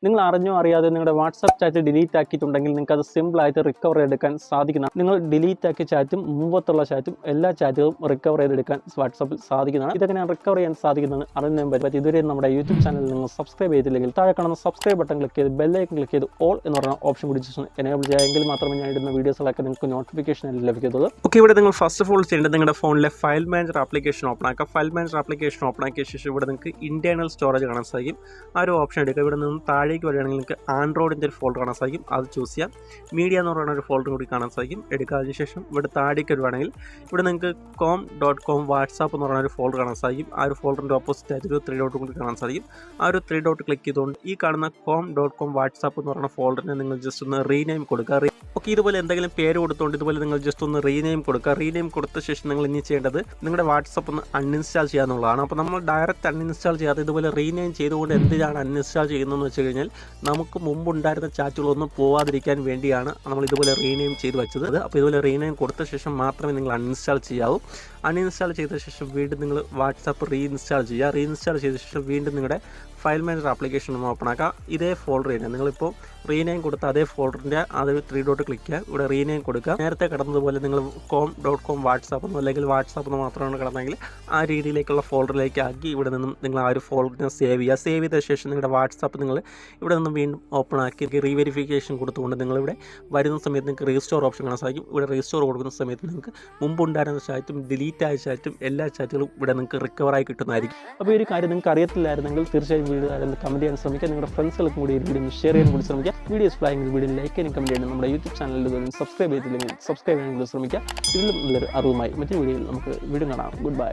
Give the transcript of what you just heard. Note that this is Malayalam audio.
നിങ്ങൾ അറിഞ്ഞോ അറിയാതെ നിങ്ങളുടെ വാട്സാപ്പ് ചാറ്റ് ഡിലീറ്റ് ആക്കിയിട്ടുണ്ടെങ്കിൽ നിങ്ങൾക്ക് അത് സിമ്പിൾ ആയിട്ട് റിക്കവർ ചെയ്തെടുക്കാൻ സാധിക്കുന്നതാണ്. നിങ്ങൾ ഡിലീറ്റ് ആക്കിയ ചാറ്റും മുമ്പത്തുള്ള ചാറ്റും എല്ലാ ചാറ്റുകളും റിക്കവർ ചെയ്തെടുക്കാൻ വാട്സാപ്പിൽ സാധിക്കുന്നതാണ്. ഇതൊക്കെ ഞാൻ റിക്കവർ ചെയ്യാൻ സാധിക്കുന്നതാണ് അറിയുന്നതിനെ പറ്റി ഇതുവരെ നമ്മുടെ യൂട്യൂബ് ചാനൽ നിങ്ങൾ സബ്സ്ക്രൈബ് ചെയ്തില്ലെങ്കിൽ താഴെ കാണുന്ന സബ്സ്ക്രൈബ് ബട്ടൺ ക്ലിക്ക് ചെയ്ത് ബെല്ലൈക്കൺ ക്ലിക്ക് ചെയ്ത് ഓൾ എന്ന് പറയുന്ന ഓപ്ഷൻ പിടിച്ച് എനേബിൾ ചെയ്യാമെങ്കിൽ മാത്രമേ ഞാൻ ഇടുന്ന വീഡിയോസിലൊക്കെ നിങ്ങൾക്ക് നോട്ടിഫിക്കേഷൻ ലഭിക്കത്തുള്ളൂ. ഓക്കെ, ഇവിടെ നിങ്ങൾ ഫസ്റ്റ് ഓഫ് ഓൾ ചെയ്യേണ്ടത് നിങ്ങളുടെ ഫോണിലെ ഫയൽ മാനേജർ ആപ്ലിക്കേഷൻ ഓപ്പൺ ആക്കുക. ഫയൽ മാനേജർ ആപ്ലിക്കേഷൻ ഓപ്പൺ ആക്കിയ ശേഷം ഇവിടെ നിങ്ങൾക്ക് ഇന്റേണൽ സ്റ്റോറേജ് കാണാൻ സാധിക്കും. ആ ഒരു ഓപ്ഷൻ എടുക്കുക. ഇവിടെ നിന്ന് താഴേക്ക് വരികയാണെങ്കിൽ നിങ്ങൾക്ക് ആൻഡ്രോയിഡിൻ്റെ ഒരു ഫോൾഡർ കാണാൻ സാധിക്കും. അത് ചൂസ് ചെയ്യാം. മീഡിയ എന്ന് പറയുന്ന ഒരു ഫോൾഡർ കൂടി കാണാൻ സാധിക്കും. എടുക്കുക. അതിനുശേഷം ഇവിടെ താഴേക്ക് വരുവാണെങ്കിൽ ഇവിടെ നിങ്ങൾക്ക് com.com വാട്സാപ്പ് എന്ന് പറയുന്ന ഒരു ഫോൾഡർ കാണാൻ സാധിക്കും. ആ ഒരു ഫോൾഡറിൻ്റെ ഓപ്പോസിറ്റ് ആയിട്ട് ഒരു 3 ഡോട്ട് കൂടി കാണാൻ സാധിക്കും. ആ ഒരു 3 ഡോട്ട് ക്ലിക്ക് ചെയ്തുകൊണ്ട് ഈ കാണുന്ന com.com വാട്സാപ്പ് എന്ന് പറയുന്ന ഫോൾഡറിനെ നിങ്ങൾ ജസ്റ്റ് ഒന്ന് റീനെയിം കൊടുക്കുക. ഓക്കെ, ഇതുപോലെ എന്തെങ്കിലും പേര് കൊടുത്തുകൊണ്ട് ഇതുപോലെ നിങ്ങൾ ജസ്റ്റ് ഒന്ന് റീനെയിം കൊടുക്കുക. റീനെയിം കൊടുത്ത ശേഷം നിങ്ങൾ ഇനി ചെയ്യേണ്ടത് നിങ്ങളുടെ വാട്സാപ്പ് ഒന്ന് അൺഇൻസ്റ്റാൾ ചെയ്യാന്നുള്ളതാണ്. അപ്പോൾ നമ്മൾ ഡയറക്റ്റ് അൺഇൻസ്റ്റാൾ ചെയ്യാതെ ഇതുപോലെ റീനെയിം ചെയ്തുകൊണ്ട് എന്തിനാണ് അൺഇൻസ്റ്റാൾ ചെയ്യുന്നതെന്ന് വെച്ച് കഴിഞ്ഞാൽ നമുക്ക് മുമ്പുണ്ടായിരുന്ന ചാറ്റുകളൊന്നും പോവാതിരിക്കാൻ വേണ്ടിയാണ് നമ്മൾ ഇതുപോലെ റീനെയിം ചെയ്ത് വെച്ചത്. അപ്പോൾ ഇതുപോലെ റീനെയിം കൊടുത്ത ശേഷം മാത്രമേ നിങ്ങൾ അൺഇൻസ്റ്റാൾ ചെയ്യാവൂ. അൺഇൻസ്റ്റാൾ ചെയ്ത ശേഷം വീണ്ടും നിങ്ങൾ വാട്സാപ്പ് റീഇൻസ്റ്റാൾ ചെയ്യുക. റീഇൻസ്റ്റാൾ ചെയ്ത ശേഷം വീണ്ടും നിങ്ങളുടെ ഫയൽ മാനേജർ ആപ്ലിക്കേഷൻ ഒന്ന് ഓപ്പൺ ആക്കുക. ഇതേ ഫോൾഡർ തന്നെ നിങ്ങളിപ്പോൾ റീനെയിം കൊടുത്ത അതേ ഫോൾഡറിൻ്റെ അതൊരു 3 ഡോട്ട് ക്ലിക്ക് ചെയ്യുക. ഇവിടെ റീനെയിം കൊടുക്കുക. നേരത്തെ കടന്നതുപോലെ നിങ്ങൾ com.com വാട്സാപ്പ് എന്നോ അല്ലെങ്കിൽ വാട്സാപ്പ് എന്ന് മാത്രമാണ് കടന്നെങ്കിൽ ആ രീതിയിലേക്കുള്ള ഫോൾഡറിലേക്ക് ആക്കി ഇവിടെ നിന്നും നിങ്ങൾ ആ ഒരു ഫോൾഡറിനെ സേവ് ചെയ്യുക. സേവ് ചെയ്ത ശേഷം നിങ്ങളുടെ വാട്സാപ്പ് നിങ്ങൾ ഇവിടെ നിന്നും വീണ്ടും ഓപ്പൺ ആക്കി റീവെരിഫിക്കേഷൻ കൊടുത്തുകൊണ്ട് നിങ്ങളിവിടെ വരുന്ന സമയത്ത് നിങ്ങൾക്ക് റീസ്റ്റോർ ഓപ്ഷൻ കാണാൻ സാധിക്കും. ഇവിടെ റീസ്റ്റോർ കൊടുക്കുന്ന സമയത്ത് നിങ്ങൾക്ക് മുമ്പുണ്ടായിരുന്ന ചാറ്റും ഡിലീറ്റ് ആയ ചാറ്റും എല്ലാ ചാറ്റുകളും ഇവിടെ നിങ്ങൾക്ക് റിക്കവറായി കിട്ടുന്നതായിരിക്കും. അപ്പോൾ ഈ ഒരു കാര്യം നിങ്ങൾക്ക് അറിയത്തില്ലായിരുന്നെങ്കിൽ തീർച്ചയായും വീഡിയോ കമൻറ്റ് ചെയ്യാൻ ശ്രമിക്കുക. നിങ്ങളുടെ ഫ്രണ്ട്സുകൾക്കും കൂടി ഈ വീഡിയോ ഷെയർ ചെയ്യാൻ കൂടി ശ്രമിക്കുക. വീഡിയോ ഇഷ്ടമായെങ്കിൽ വീഡിയോ ലൈക്ക് ചെയ്യാനും കമൻറ്റ് ചെയ്യാനും നമ്മുടെ യൂട്യൂബ് ചാനലിൽ സബ്സ്ക്രൈബ് ചെയ്തില്ലെങ്കിൽ സബ്സ്ക്രൈബ് ചെയ്യാൻ കൂടി ശ്രമിക്കുക. ഇതിലും നല്ലൊരു അറിവുമായി മറ്റൊരു വീഡിയോയിൽ നമുക്ക് വീണ്ടും കാണാം. Good bye.